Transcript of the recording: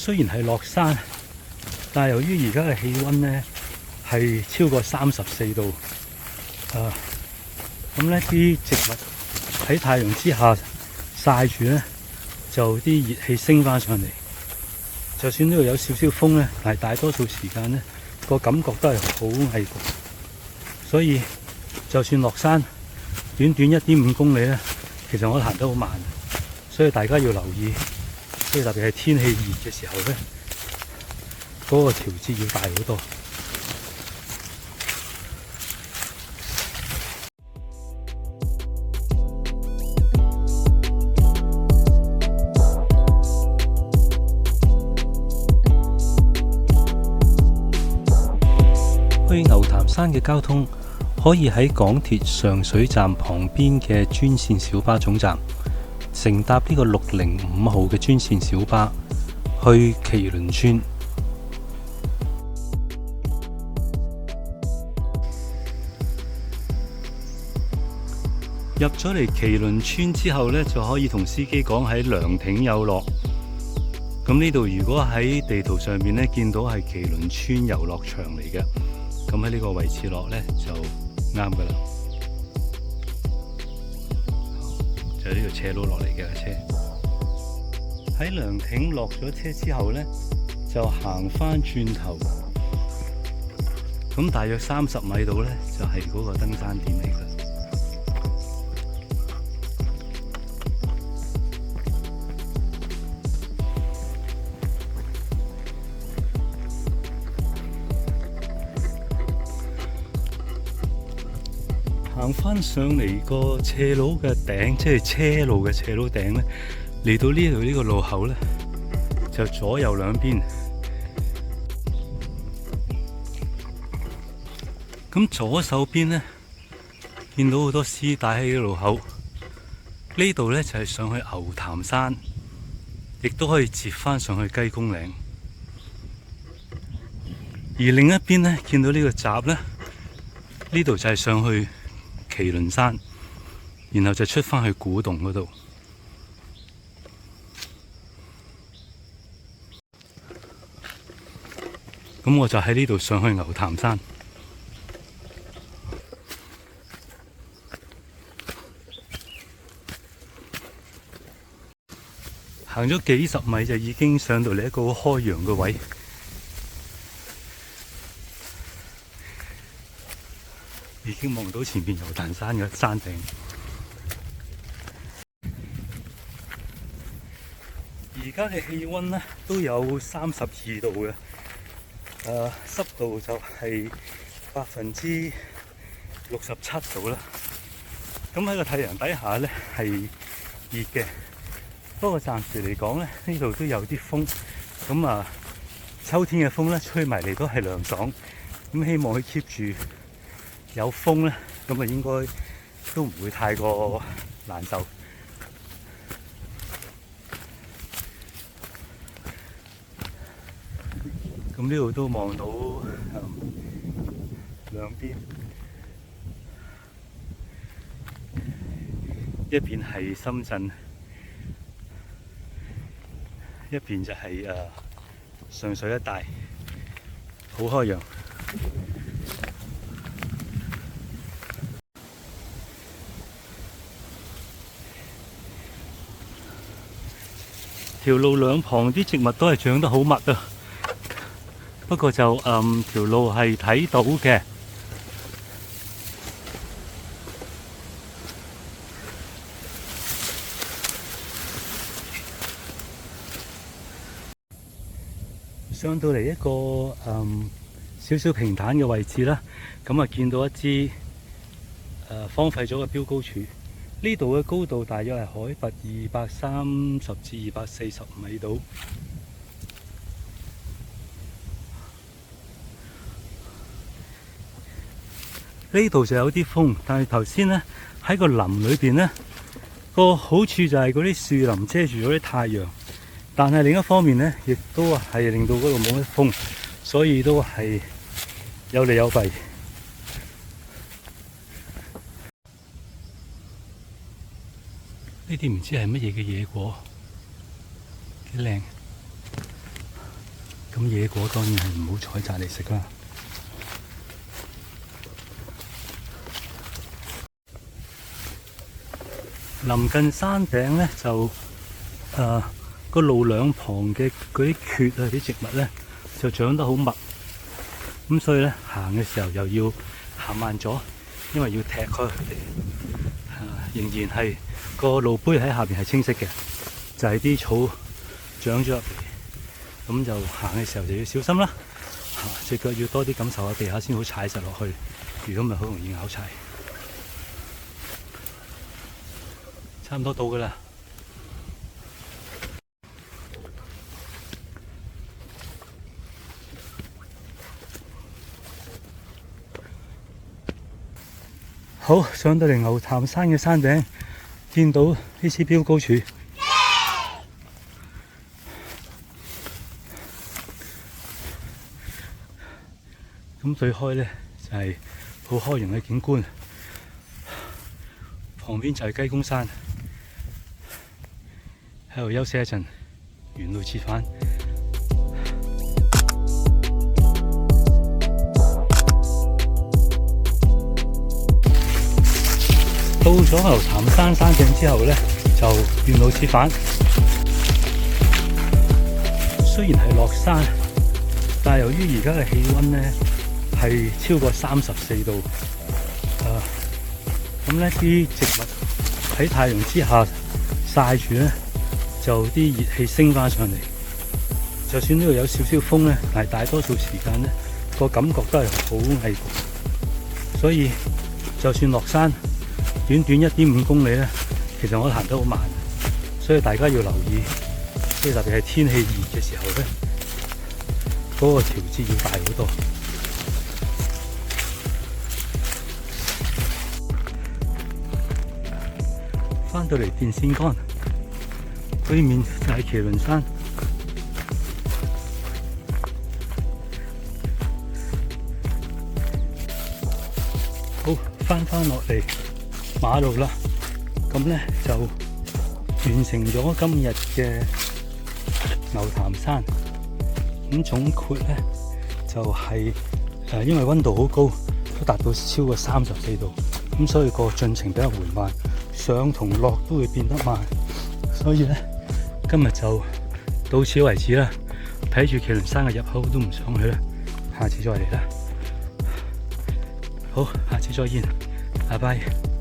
雖然係落山，但係由於而家嘅氣温呢係超過34度，咁呢啲植物喺太陽之下曬住呢，就啲熱氣升翻上嚟。就算呢度有少少風呢，但係大多數時間呢個感覺都係好翳焗，所以就算落山短短1.5公里呢，其實我行得好慢，所以大家要留意，即係特別係天氣熱嘅時候呢，嗰個調節要大好多。去牛潭山嘅交通可以喺港鐵上水站旁邊嘅專線小巴總站乘搭呢個605號嘅專線小巴去麒麟村。入咗嚟麒麟村之後呢，就可以同司機講喺涼亭有落。咁呢度如果喺地圖上面呢，見到係麒麟村遊樂場嚟嘅。咁喺呢個位置落呢，就啱噶啦，就係呢條斜路落嚟嘅車。喺涼亭落咗車之後呢，就行翻轉頭，咁大約30米度呢，就係嗰個登山點嚟㗎。行翻上嚟個斜路嘅頂，即係車路嘅斜路頂咧，嚟到呢度呢個路口咧，就左右兩邊。咁左手邊咧，見到好多絲帶喺個路口。呢度咧就係上去牛潭山，亦都可以接翻上去雞公嶺。而另一邊咧，見到呢個閘咧，呢度就係上去麒麟山，然後就出返去古洞嗰度。咁我就喺呢度上去牛潭山。行咗幾十米就已經上到嚟一個好開揚嘅位。已經望到前面牛潭山嘅山頂。而家嘅氣温呢都有32度嘅，濕度就係67%度啦。咁喺個太陽底下呢係熱嘅，不過暫時嚟講呢，呢度都有啲風。咁秋天嘅風呢吹埋嚟都係涼爽。咁希望佢 keep 住有風咧，咁應該都唔會太過難受。咁呢度都望到兩邊，一邊係深圳，一邊就係上水一帶，好開揚。條路兩旁啲植物都係長得好密啊，不過就條路係睇到嘅。上到嚟一個少少平坦嘅位置啦，咁見到一支荒廢咗嘅標高柱。呢度嘅高度大約係海拔230至240米度。呢度就有啲風，但係頭先呢喺個林裏邊呢，個好處就係嗰啲樹林遮住咗啲太陽，但係另一方面呢，亦都係令到嗰度冇乜風，所以都係有利有弊。呢啲唔知係乜嘢嘅野果，幾靚。咁野果當然係唔好採摘嚟食啦。臨近山頂咧，就個路兩旁嘅嗰啲蕨啊啲植物咧，就長得好密，咁所以咧行嘅時候又要行慢咗，因為要踢開佢哋。仍然係個路碑喺下邊係清晰嘅，就係啲草長咗入嚟，咁就行嘅時候就要小心啦。隻腳要多啲感受下地下先好踩實落去，如果唔係好容易拗柴。差唔多到㗎啦。好，上到嚟牛潭山嘅山頂，見到呢支標高柱。咁對開咧就係好開揚嘅景觀，旁邊就係雞公山，喺度休息一陣，原路折返。到咗牛潭山山頂之後咧，就原路折返。雖然係落山，但係由於而家嘅氣温咧係超過34度，咁咧啲植物喺太陽之下曬住咧，就啲熱氣升翻上嚟。就算呢度有少少風咧，但係大多數時間咧個感覺都係好危焗。所以就算落山，短短1.5公里咧，其實我行得好慢，所以大家要留意，即係特別係天氣熱嘅時候咧，嗰個調節要大好多。翻到嚟電線杆對面就係麒麟山。好，翻落嚟馬路啦，咁咧就完成咗今日嘅牛潭山。咁總括咧就係因為溫度好高，都達到超過34度，咁所以個進程比較緩慢，上同落都會變得慢。所以咧今日就到此為止啦。睇住麒麟山嘅入口都唔上去啦，下次再嚟啦。好，下次再見，拜拜。